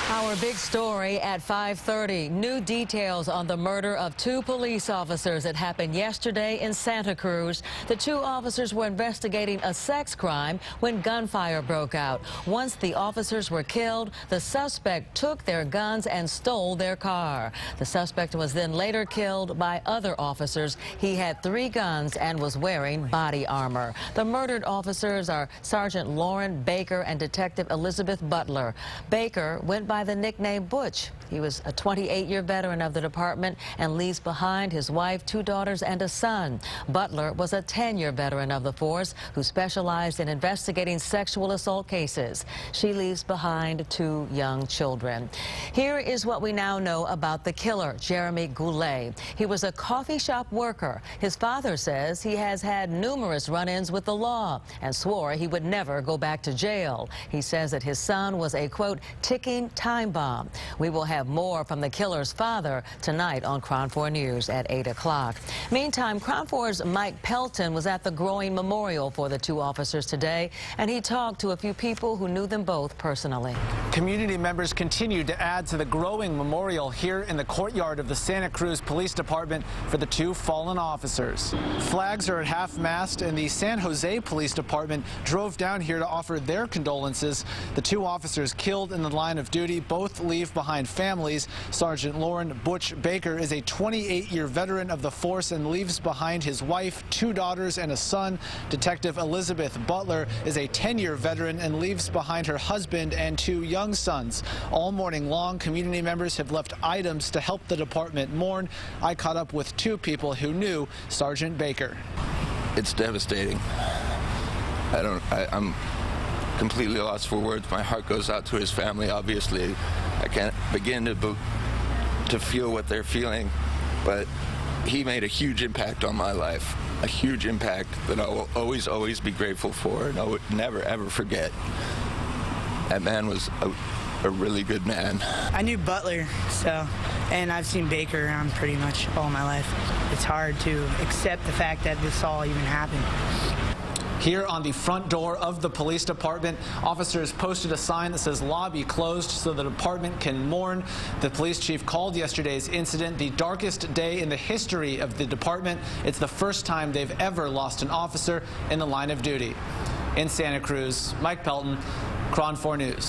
Our big story at 5:30. New details on the murder of two police officers that happened yesterday in Santa Cruz. The two officers were investigating a sex crime when gunfire broke out. Once the officers were killed, the suspect took their guns and stole their car. The suspect was then later killed by other officers. He had 3 guns and was wearing body armor. The murdered officers are Sergeant Lauren Baker and Detective Elizabeth Butler. Baker went by the nickname Butch. He was a 28-year veteran of the department and leaves behind his wife, 2 daughters, and a son. Butler was a 10-year veteran of the force who specialized in investigating sexual assault cases. She leaves behind 2 young children. Here is what we now know about the killer, Jeremy Goulet. He was a coffee shop worker. His father says he has had numerous run-ins with the law and swore he would never go back to jail. He says that his son was a, quote, ticking time bomb. We will have more from the killer's father tonight on KRON 4 News at 8 o'clock. Meantime, KRON 4's Mike Pelton was at the growing memorial for the 2 officers today, and he talked to a few people who knew them both personally. Community members continued to add to the growing memorial here in the courtyard of the Santa Cruz Police Department for the 2 fallen officers. Flags are at half-mast, and the San Jose Police Department drove down here to offer their condolences. The 2 officers killed in the line of duty both leave behind families. Sergeant Lauren Butch Baker is a 28-year veteran of the force and leaves behind his wife, 2 daughters, and a son. Detective Elizabeth Butler is a 10-year veteran and leaves behind her husband and 2 young sons. All morning long, community members have left items to help the department mourn. I caught up with 2 people who knew Sergeant Baker. It's devastating. I'm completely lost for words. My heart goes out to his family, obviously. I can't begin to feel what they're feeling, but he made a huge impact on my life, a huge impact that I will always be grateful for, and I would never, ever forget. That man was a really good man. I knew Butler, and I've seen Baker around pretty much all my life. It's hard to accept the fact that this all even happened. Here on the front door of the police department, officers posted a sign that says lobby closed so the department can mourn. The police chief called yesterday's incident the darkest day in the history of the department. It's the first time they've ever lost an officer in the line of duty. In Santa Cruz, Mike Pelton, KRON 4 News.